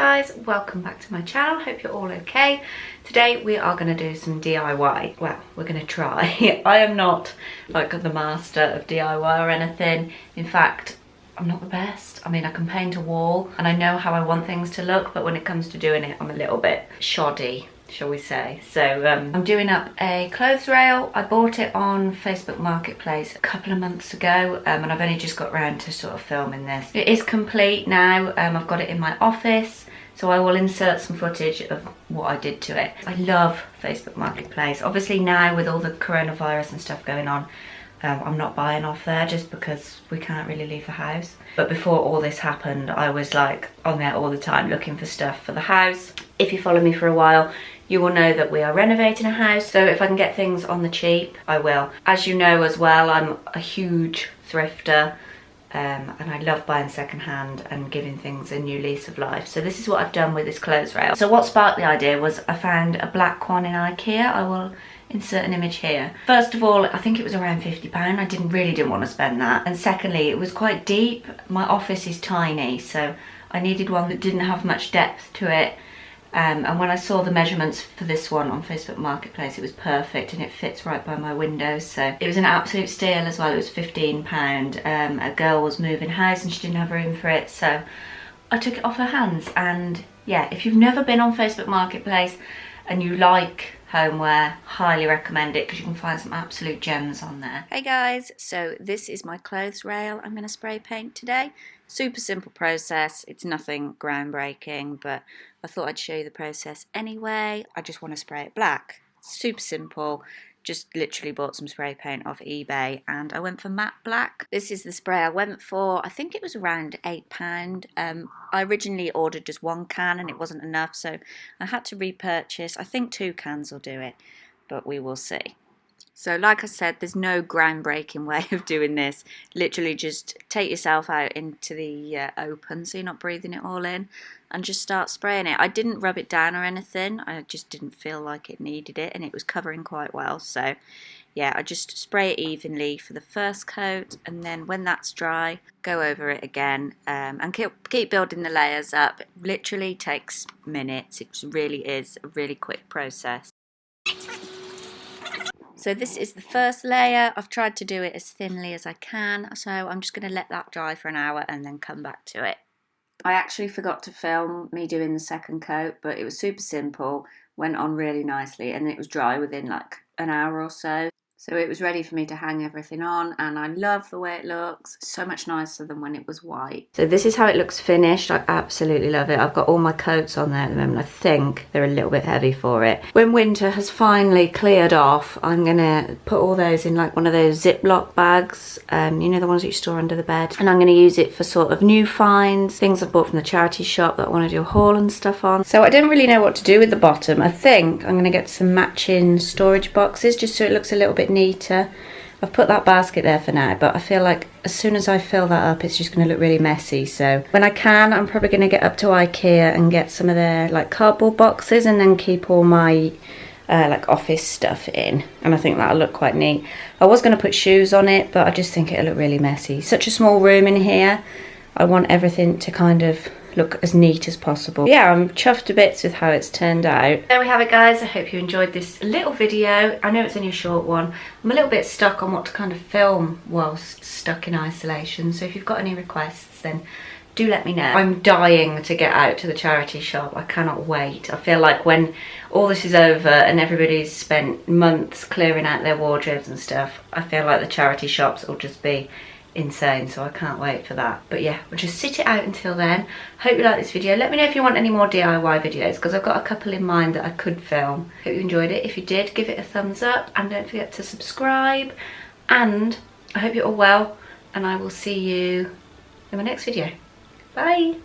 guys, welcome back to my channel. Hope you're all okay. Today we are going to do some DIY. Well, we're going to try. I am not like the master of DIY or anything. In fact, I'm not the best. I mean, I can paint a wall and I know how I want things to look, but when it comes to doing it, I'm a little bit shoddy, shall we say. So I'm doing up a clothes rail. I bought it on Facebook Marketplace a couple of months ago, and I've only just got around to sort of filming this. It is complete now. I've got it in my office, so I will insert some footage of what I did to it. I love Facebook Marketplace. Obviously now with all the coronavirus and stuff going on, I'm not buying off there just because we can't really leave the house. But before all this happened, I was like on there all the time looking for stuff for the house. If you follow me for a while, you will know that we are renovating a house. So if I can get things on the cheap, I will. As you know as well, I'm a huge thrifter. And I love buying secondhand and giving things a new lease of life. So this is what I've done with this clothes rail. So what sparked the idea was I found a black one in IKEA. I will insert an image here. First of all, I think it was around £50. I really didn't want to spend that. And secondly, it was quite deep. My office is tiny, so I needed one that didn't have much depth to it. And when I saw the measurements for this one on Facebook Marketplace, it was perfect and it fits right by my window. So it was an absolute steal as well. It was £15. A girl was moving house and she didn't have room for it, so I took it off her hands. And yeah, if you've never been on Facebook Marketplace and you like homeware, highly recommend it because you can find some absolute gems on there. Hey guys, so this is my clothes rail I'm going to spray paint today. Super simple process. It's nothing groundbreaking, but I thought I'd show you the process anyway. I just want to spray it black. Super simple. Just literally bought some spray paint off eBay and I went for matte black. This is the spray I went for. I think it was around £8. I originally ordered just one can and it wasn't enough, so I had to repurchase. I think 2 cans will do it, but we will see. So like I said, there's no groundbreaking way of doing this. Literally just take yourself out into the open so you're not breathing it all in and just start spraying it. I didn't rub it down or anything. I just didn't feel like it needed it and it was covering quite well. So yeah, I just spray it evenly for the first coat and then when that's dry, go over it again and keep building the layers up. It literally takes minutes. It really is a really quick process. So this is the first layer. I've tried to do it as thinly as I can, so I'm just going to let that dry for an hour and then come back to it. I actually forgot to film me doing the second coat, but it was super simple, went on really nicely, and it was dry within like an hour or so. So it was ready for me to hang everything on, and I love the way it looks. So much nicer than when it was white. So this is how it looks finished. I absolutely love it. I've got all my coats on there at the moment. I think they're a little bit heavy for it. When winter has finally cleared off, I'm gonna put all those in like one of those Ziploc bags, you know, the ones that you store under the bed. And I'm gonna use it for sort of new finds, things I've bought from the charity shop that I wanna do a haul and stuff on. So I don't really know what to do with the bottom. I think I'm gonna get some matching storage boxes just so it looks a little bit neater. I've put that basket there for now, but I feel like as soon as I fill that up, it's just going to look really messy. So when I can, I'm probably going to get up to IKEA and get some of their like cardboard boxes and then keep all my like office stuff in, and I think that'll look quite neat. I was going to put shoes on it, but I just think it'll look really messy. Such a small room in here. I want everything to kind of look as neat as possible. Yeah, I'm chuffed to bits with how it's turned out. There we have it guys. I hope you enjoyed this little video. I know it's only a short one. I'm a little bit stuck on what to kind of film whilst stuck in isolation, so if you've got any requests then do let me know. I'm dying to get out to the charity shop. I cannot wait. I feel like when all this is over and everybody's spent months clearing out their wardrobes and stuff, I feel like the charity shops will just be insane, so I can't wait for that. But yeah, we'll just sit it out until then. Hope you like this video. Let me know if you want any more DIY videos because I've got a couple in mind that I could film. Hope you enjoyed it. If you did, give it a thumbs up and don't forget to subscribe, and I hope you're all well and I will see you in my next video. Bye.